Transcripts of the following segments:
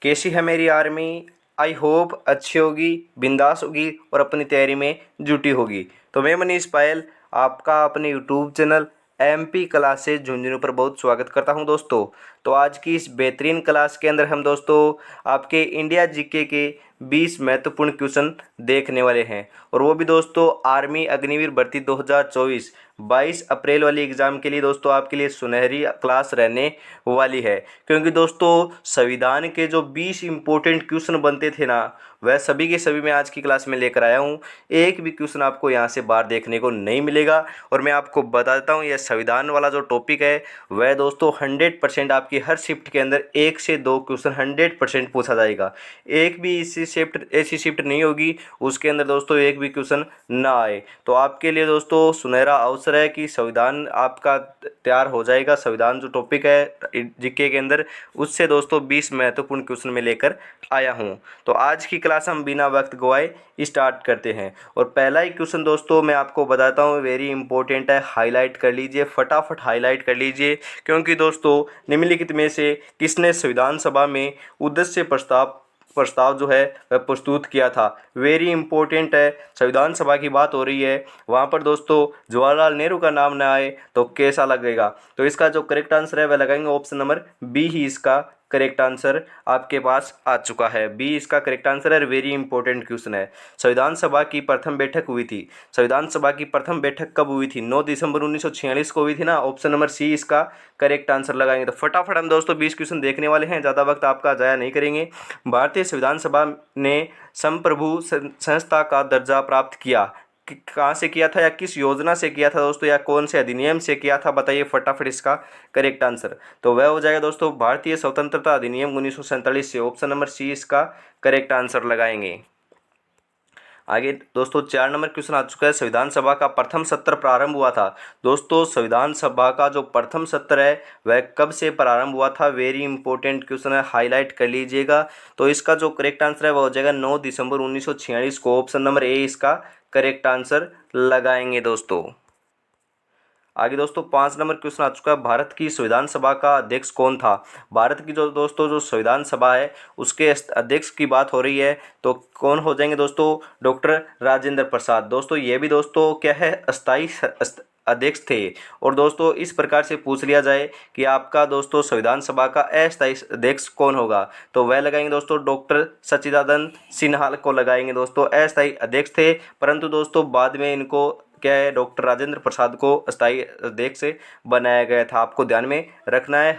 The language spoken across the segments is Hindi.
कैसी है मेरी आर्मी। आई होप अच्छी होगी, बिंदास होगी और अपनी तैयारी में जुटी होगी। तो मैं मनीष पायल आपका अपने YouTube channel MP classes Jhunjhunu पर बहुत स्वागत करता हूं दोस्तों। तो आज की इस बेहतरीन क्लास के अंदर हम दोस्तों आपके इंडिया जीके के 20 महत्वपूर्ण क्वेश्चन देखने वाले हैं, और वो भी दोस्तों आर्मी अग्निवीर भर्ती 2024 22 अप्रैल वाली एग्ज़ाम के लिए दोस्तों आपके लिए सुनहरी क्लास रहने वाली है। क्योंकि दोस्तों संविधान के जो 20 इंपॉर्टेंट क्वेश्चन बनते थे ना, वह सभी के सभी मैं आज की क्लास में लेकर आया हूँ। एक भी क्वेश्चन आपको यहाँ से बाहर देखने को नहीं मिलेगा। और मैं आपको बता देता हूँ, यह संविधान वाला जो टॉपिक है वह दोस्तों 100% आपकी हर शिफ्ट के अंदर 1 से 2 क्वेश्चन 100% पूछा जाएगा। एक भी ऐसी शिफ्ट नहीं होगी उसके अंदर दोस्तों एक भी क्वेश्चन ना आए। तो आपके लिए दोस्तों सुनहरा अवसर है कि संविधान आपका तैयार हो जाएगा। संविधान जो टॉपिक है जीके के अंदर, उससे दोस्तों 20 महत्वपूर्ण क्वेश्चन में लेकर आया हूं। तो आज की क्लास हम बिना वक्त गवाए स्टार्ट करते हैं। और पहला ही क्वेश्चन दोस्तों मैं आपको बताता हूं, वेरी इंपॉर्टेंट है, हाईलाइट कर लीजिए, फटाफट हाईलाइट कर लीजिए। क्योंकि दोस्तों निम्नलिखित में से किसने संविधान सभा में उद्देश्य प्रस्ताव जो है वह प्रस्तुत किया था। वेरी इंपॉर्टेंट है, संविधान सभा की बात हो रही है, वहाँ पर दोस्तों जवाहरलाल नेहरू का नाम ना आए तो कैसा लगेगा। तो इसका जो करेक्ट आंसर है वह लगाएंगे ऑप्शन नंबर बी ही इसका करेक्ट आंसर आपके पास आ चुका है। बी इसका करेक्ट आंसर है। वेरी इंपॉर्टेंट क्वेश्चन है। संविधान सभा की प्रथम बैठक हुई थी, संविधान सभा की प्रथम बैठक कब हुई थी? 9 दिसंबर 1946 को हुई थी ना। ऑप्शन नंबर सी इसका करेक्ट आंसर लगाएंगे। तो फटाफट हम दोस्तों 20 क्वेश्चन देखने वाले हैं, ज़्यादा वक्त आपका जाया नहीं करेंगे। भारतीय संविधान सभा ने संप्रभु संस्था का दर्जा प्राप्त किया, कहाँ से किया था या किस योजना से किया था दोस्तों, या कौन से अधिनियम से किया था? बताइए फटाफट इसका करेक्ट आंसर। तो वह हो जाएगा दोस्तों भारतीय स्वतंत्रता अधिनियम 1947 से। ऑप्शन नंबर सी इसका करेक्ट आंसर लगाएंगे। आगे दोस्तों 4 नंबर क्वेश्चन आ चुका है, संविधान सभा का प्रथम सत्र प्रारंभ हुआ था। दोस्तों संविधान सभा का जो प्रथम सत्र है वह कब से प्रारंभ हुआ था? वेरी इंपॉर्टेंट क्वेश्चन है, हाईलाइट कर लीजिएगा। तो इसका जो करेक्ट आंसर है वह हो जाएगा 9 दिसंबर 1946 को। ऑप्शन नंबर ए इसका करेक्ट आंसर लगाएंगे दोस्तों। आगे दोस्तों 5 नंबर क्वेश्चन आ चुका है, भारत की संविधान सभा का अध्यक्ष कौन था? भारत की जो दोस्तों जो संविधान सभा है उसके अध्यक्ष की बात हो रही है, तो कौन हो जाएंगे दोस्तों? डॉक्टर राजेंद्र प्रसाद। दोस्तों ये भी दोस्तों क्या है, अस्थाई अध्यक्ष थे। और दोस्तों इस प्रकार से पूछ लिया जाए कि आपका दोस्तों संविधान सभा का अस्थाई अध्यक्ष कौन होगा, तो वह लगाएंगे दोस्तों डॉक्टर सच्चिदानंद सिन्हा को लगाएंगे। दोस्तों अस्थाई अध्यक्ष थे, परंतु दोस्तों बाद में इनको क्या है, डॉक्टर राजेंद्र प्रसाद को अस्थाई अध्यक्ष से बनाया गया था। आपको ध्यान में रखना है,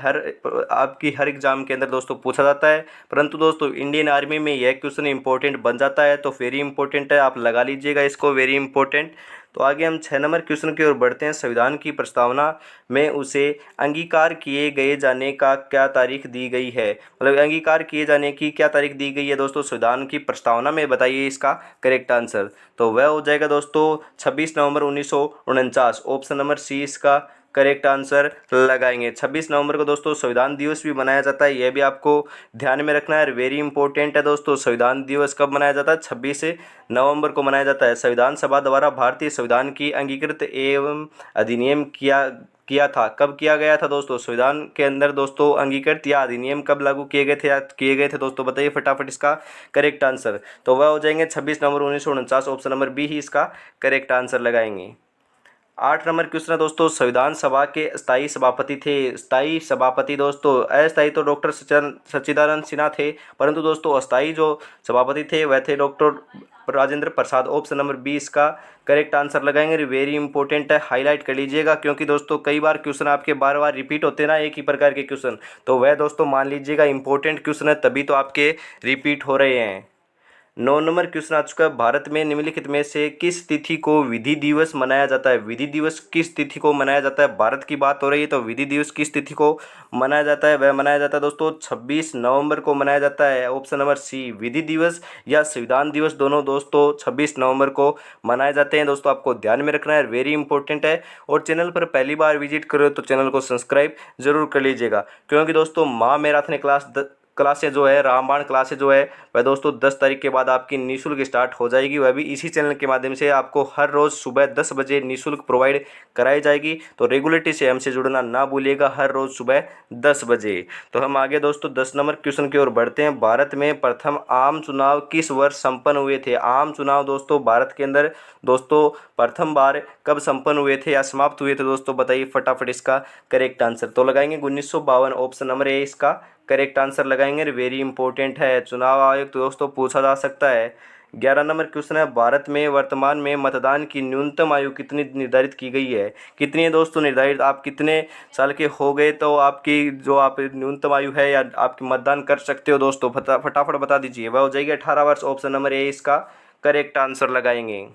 आपकी हर एग्जाम के अंदर दोस्तों पूछा जाता है। परंतु दोस्तों इंडियन आर्मी में यह क्वेश्चन इंपॉर्टेंट बन जाता है, तो वेरी इंपॉर्टेंट है, आप लगा लीजिएगा इसको, वेरी इंपॉर्टेंट। तो आगे हम 6 नंबर क्वेश्चन की ओर बढ़ते हैं। संविधान की प्रस्तावना में उसे अंगीकार किए गए जाने का क्या तारीख दी गई है? मतलब अंगीकार किए जाने की क्या तारीख दी गई है दोस्तों संविधान की प्रस्तावना में? बताइए इसका करेक्ट आंसर। तो वह हो जाएगा दोस्तों 26 नवंबर 1949। ऑप्शन नंबर सी इसका करेक्ट आंसर लगाएंगे। 26 नवंबर को दोस्तों संविधान दिवस भी मनाया जाता है, यह भी आपको ध्यान में रखना है, वेरी इंपॉर्टेंट है दोस्तों। संविधान दिवस कब मनाया जाता है? 26 नवंबर को मनाया जाता है। संविधान सभा द्वारा भारतीय संविधान की अंगीकृत एवं अधिनियम किया था, कब किया गया था दोस्तों? संविधान के अंदर दोस्तों अंगीकृत या अधिनियम कब लागू किए गए थे या किए गए थे दोस्तों? बताइए फटाफट इसका करेक्ट आंसर। तो वह हो जाएंगे 26 नवंबर 1949। ऑप्शन नंबर बी ही इसका करेक्ट आंसर लगाएंगे। 8 नंबर क्वेश्चन है दोस्तों, संविधान सभा के स्थायी सभापति थे। स्थायी सभापति दोस्तों, अस्थायी तो डॉक्टर सच्चिदानंद सिन्हा थे, परंतु दोस्तों अस्थायी जो सभापति थे वह थे doctor Rajendra Prasad. Option number B इसका करेक्ट आंसर लगाएंगे। वेरी इंपॉर्टेंट है, हाईलाइट कर लीजिएगा, क्योंकि दोस्तों कई बार क्वेश्चन आपके बार बार रिपीट होते हैं ना एक ही प्रकार के क्वेश्चन, तो वह दोस्तों मान लीजिएगा इंपॉर्टेंट क्वेश्चन है, तभी तो आपके रिपीट हो रहे हैं। 9 नंबर क्वेश्चन आ चुका है, भारत में निम्नलिखित में से किस तिथि को विधि दिवस मनाया जाता है? विधि दिवस किस तिथि को मनाया जाता है? भारत की बात हो रही है, तो विधि दिवस किस तिथि को मनाया जाता है? वह मनाया जाता है दोस्तों 26 नवंबर को मनाया जाता है। ऑप्शन नंबर सी, विधि दिवस या संविधान दिवस दोनों दोस्तों 26 नवंबर को मनाए जाते हैं। दोस्तों आपको ध्यान में रखना है, वेरी इंपॉर्टेंट है। और चैनल पर पहली बार विजिट करो तो चैनल को सब्सक्राइब जरूर कर लीजिएगा, क्योंकि दोस्तों महामैराथन क्लास क्लासें जो है, रामबाण क्लासें जो है वह दोस्तों 10 तारीख के बाद आपकी निःशुल्क स्टार्ट हो जाएगी। वह भी इसी चैनल के माध्यम से आपको हर रोज़ सुबह 10 बजे निःशुल्क प्रोवाइड कराई जाएगी। तो रेगुलरिटी से हमसे जुड़ना ना भूलिएगा, हर रोज़ सुबह 10 बजे। तो हम आगे दोस्तों 10 नंबर क्वेश्चन की ओर बढ़ते हैं। भारत में प्रथम आम चुनाव किस वर्ष संपन्न हुए थे? आम चुनाव दोस्तों भारत के अंदर दोस्तों प्रथम बार कब संपन्न हुए थे या समाप्त हुए थे दोस्तों? बताइए फटाफट इसका करेक्ट आंसर। तो लगाएंगे 1952, ऑप्शन नंबर ए इसका करेक्ट आंसर लगाएंगे। वेरी इंपॉर्टेंट है, चुनाव आयोग तो दोस्तों पूछा जा सकता है। 11 नंबर क्वेश्चन है, भारत में वर्तमान में मतदान की न्यूनतम आयु कितनी निर्धारित की गई है? कितनी है दोस्तों निर्धारित? आप कितने साल के हो गए तो आपकी जो आप न्यूनतम आयु है या आपकी मतदान कर सकते हो दोस्तों? फटाफट बता दीजिए। वह हो जाएगी 18 वर्ष, ऑप्शन नंबर ए इसका करेक्ट आंसर लगाएंगे।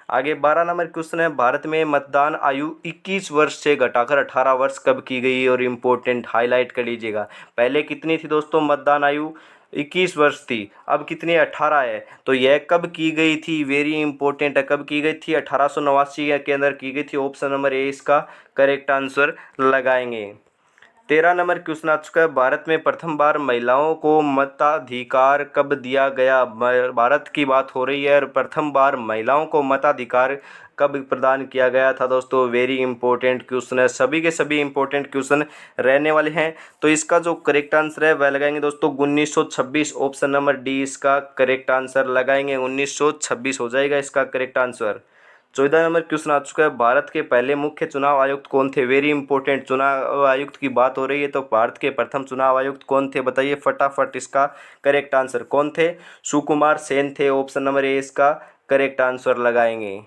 आगे 12 नंबर क्वेश्चन है, भारत में मतदान आयु 21 वर्ष से घटाकर 18 वर्ष कब की गई? और इम्पोर्टेंट हाईलाइट कर लीजिएगा। पहले कितनी थी दोस्तों मतदान आयु? 21 वर्ष थी, अब कितनी 18 है। तो यह कब की गई थी? वेरी इंपॉर्टेंट है, कब की गई थी? 1889 के अंदर की गई थी, ऑप्शन नंबर ए इसका करेक्ट आंसर लगाएंगे। 13 नंबर क्वेश्चन आ चुका है, भारत में प्रथम बार महिलाओं को मताधिकार कब दिया गया? भारत की बात हो रही है और प्रथम बार महिलाओं को मताधिकार कब प्रदान किया गया था दोस्तों? वेरी इंपॉर्टेंट क्वेश्चन है, सभी के सभी इंपॉर्टेंट क्वेश्चन रहने वाले हैं। तो इसका जो करेक्ट आंसर है वह लगाएंगे दोस्तों 1926, ऑप्शन नंबर डी इसका करेक्ट आंसर लगाएंगे। 1926 हो जाएगा इसका करेक्ट आंसर। 14 नंबर क्वेश्चन आ चुका है, भारत के पहले मुख्य चुनाव आयुक्त कौन थे? वेरी इंपॉर्टेंट, चुनाव आयुक्त की बात हो रही है तो भारत के प्रथम चुनाव आयुक्त कौन थे? बताइए फटाफट इसका करेक्ट आंसर। कौन थे? सुकुमार सेन थे, ऑप्शन नंबर ए इसका करेक्ट आंसर लगाएंगे।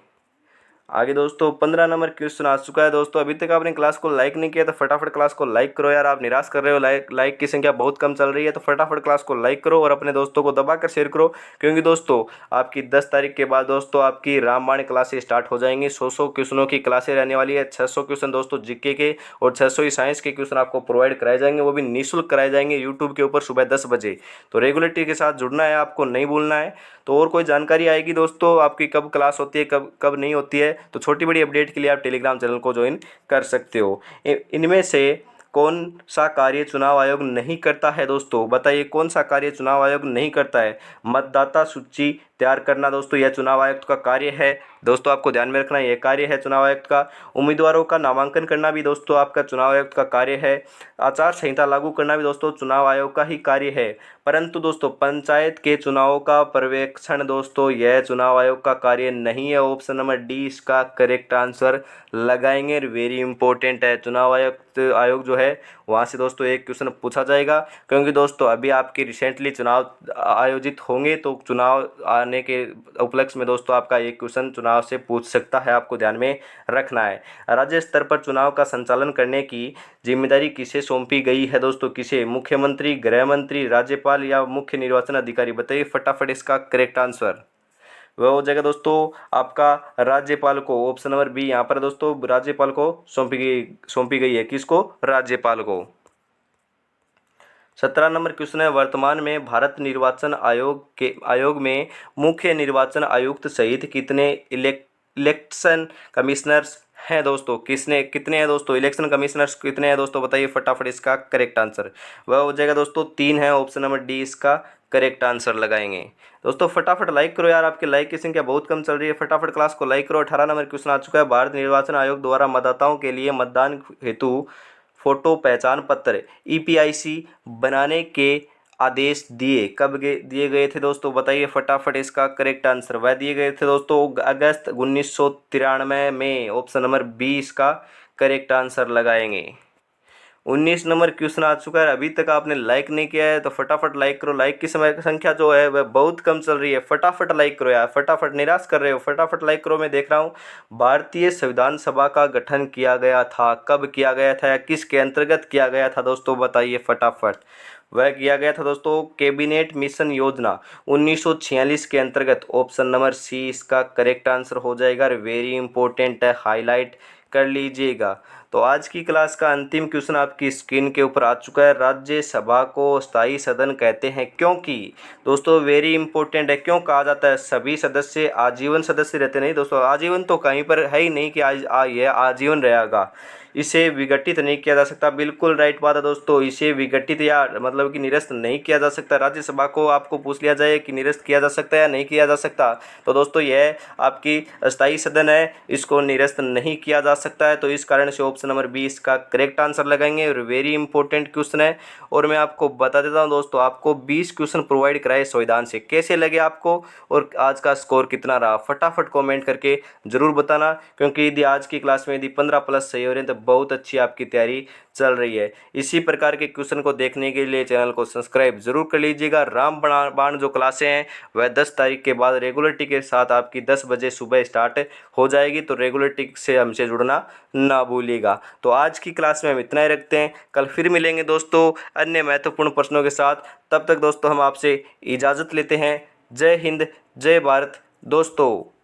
आगे दोस्तों 15 नंबर क्वेश्चन आ चुका है। दोस्तों अभी तक आपने क्लास को लाइक नहीं किया तो फटाफट क्लास को लाइक करो यार। आप निराश कर रहे हो, लाइक की संख्या बहुत कम चल रही है, तो फटाफट क्लास को लाइक करो और अपने दोस्तों को दबाकर शेयर करो, क्योंकि दोस्तों आपकी 10 तारीख के बाद दोस्तों आपकी रामबाण क्लासेस स्टार्ट हो जाएंगी। 100 क्वेश्चनों की क्लासें रहने वाली है। 600 क्वेश्चन दोस्तों जीके के और 600 ही साइंस के क्वेश्चन आपको प्रोवाइड कराए जाएंगे, वो भी निःशुल्क कराए जाएंगे यूट्यूब के ऊपर सुबह 10 बजे। तो रेगुलरिटी के साथ जुड़ना है, आपको नहीं भूलना है। तो और कोई जानकारी आएगी दोस्तों आपकी कब क्लास होती है, कब कब नहीं होती है, तो छोटी बड़ी अपडेट के लिए आप टेलीग्राम चैनल को ज्वाइन कर सकते हो। इनमें से कौन सा कार्य चुनाव आयोग नहीं करता है दोस्तों? बताइए कौन सा कार्य चुनाव आयोग नहीं करता है? मतदाता सूची तैयार करना दोस्तों यह चुनाव आयुक्त का कार्य है। दोस्तों आपको ध्यान में रखना यह कार्य है चुनाव आयुक्त का। उम्मीदवारों का नामांकन करना भी दोस्तों आपका चुनाव आयुक्त का कार्य है। आचार संहिता लागू करना भी दोस्तों चुनाव आयोग का ही कार्य है। परंतु दोस्तों पंचायत के चुनावों का पर्यवेक्षण दोस्तों यह चुनाव आयोग का कार्य नहीं है। ऑप्शन नंबर डी इसका करेक्ट आंसर लगाएंगे। वेरी इंपॉर्टेंट है, चुनाव आयोग जो है वहाँ से दोस्तों एक क्वेश्चन पूछा जाएगा, क्योंकि दोस्तों अभी आपके रिसेंटली चुनाव आयोजित होंगे, तो चुनाव आने के उपलक्ष्य में दोस्तों आपका एक क्वेश्चन चुनाव से पूछ सकता है, आपको ध्यान में रखना है। राज्य स्तर पर चुनाव का संचालन करने की जिम्मेदारी किसे सौंपी गई है दोस्तों? किसे? मुख्यमंत्री, गृह मंत्री, राज्यपाल या मुख्य निर्वाचन अधिकारी? बताइए फटाफट इसका करेक्ट आंसर। वह हो जाएगा दोस्तों आपका राज्यपाल को, ऑप्शन नंबर बी यहाँ पर दोस्तों राज्यपाल को सौंपी गई है। किसको? राज्यपाल को। 17 नंबर क्वेश्चन है, वर्तमान में भारत निर्वाचन आयोग में मुख्य निर्वाचन आयुक्त सहित कितने इलेक्शन कमिश्नर्स हैं दोस्तों? कितने हैं दोस्तों? इलेक्शन कमिश्नर्स कितने हैं दोस्तों? बताइए फटाफट इसका करेक्ट आंसर। वह हो जाएगा दोस्तों 3 है, ऑप्शन नंबर डी इसका करेक्ट आंसर लगाएंगे। दोस्तों फटाफट लाइक करो यार, आपके लाइक की संख्या बहुत कम चल रही है, फटाफट क्लास को लाइक करो। 18 नंबर क्वेश्चन आ चुका है, भारत निर्वाचन आयोग द्वारा मतदाताओं के लिए मतदान हेतु फोटो पहचान पत्र ईपीआईसी बनाने के आदेश दिए गए थे दोस्तों? बताइए फटाफट इसका करेक्ट आंसर। वह दिए गए थे दोस्तों अगस्त 1993 में, ऑप्शन नंबर बी इसका करेक्ट आंसर लगाएंगे। 19 नंबर क्वेश्चन आ चुका है, अभी तक आपने लाइक नहीं किया है तो फटाफट लाइक करो। लाइक की संख्या जो है वह बहुत कम चल रही है, फटाफट लाइक करो यार, फटाफट निराश कर रहे हो, फटाफट लाइक करो। मैं देख रहा हूँ भारतीय संविधान सभा का गठन किया गया था, कब किया गया था या किसके अंतर्गत किया गया था दोस्तों? बताइए फटाफट। वह किया गया था दोस्तों कैबिनेट मिशन योजना 1946 के अंतर्गत, ऑप्शन नंबर सी इसका करेक्ट आंसर हो जाएगा। वेरी इंपॉर्टेंट है, हाईलाइट कर लीजिएगा। तो आज की क्लास का अंतिम क्वेश्चन आपकी स्क्रीन के ऊपर आ चुका है। राज्यसभा को स्थायी सदन कहते हैं क्योंकि दोस्तों वेरी इंपॉर्टेंट है। क्यों कहा जाता है? सभी सदस्य आजीवन सदस्य रहते नहीं दोस्तों, आजीवन तो कहीं पर है ही नहीं कि ये आजीवन रहेगा। इसे विघटित नहीं किया जा सकता, बिल्कुल राइट बात है दोस्तों। इसे विघटित या मतलब कि निरस्त नहीं किया जा सकता। राज्यसभा को आपको पूछ लिया जाए कि निरस्त किया जा सकता है या नहीं किया जा सकता, तो दोस्तों यह आपकी अस्थायी सदन है, इसको निरस्त नहीं किया जा सकता है। तो इस कारण से ऑप्शन नंबर 20 का करेक्ट आंसर लगाएंगे और वेरी इंपॉर्टेंट क्वेश्चन है। और मैं आपको बता देता हूं दोस्तों, आपको 20 क्वेश्चन प्रोवाइड कराए संविधान से। कैसे लगे आपको और आज का स्कोर कितना रहा, फटाफट कमेंट करके जरूर बताना, क्योंकि यदि आज की क्लास में यदि 15 प्लस सही हो रहे हैं तो बहुत अच्छी आपकी तैयारी चल रही है। इसी प्रकार के क्वेश्चन को देखने के लिए चैनल को सब्सक्राइब जरूर कर लीजिएगा। रामबाण जो क्लासें हैं वह 10 तारीख के बाद रेगुलरिटी के साथ आपकी 10 बजे सुबह स्टार्ट हो जाएगी, तो रेगुलरिटी से हमसे जुड़ना ना भूलिएगा। तो आज की क्लास में हम इतना ही रखते हैं, कल फिर मिलेंगे दोस्तों अन्य महत्वपूर्ण प्रश्नों के साथ। तब तक दोस्तों हम आपसे इजाज़त लेते हैं। जय हिंद, जय भारत दोस्तों।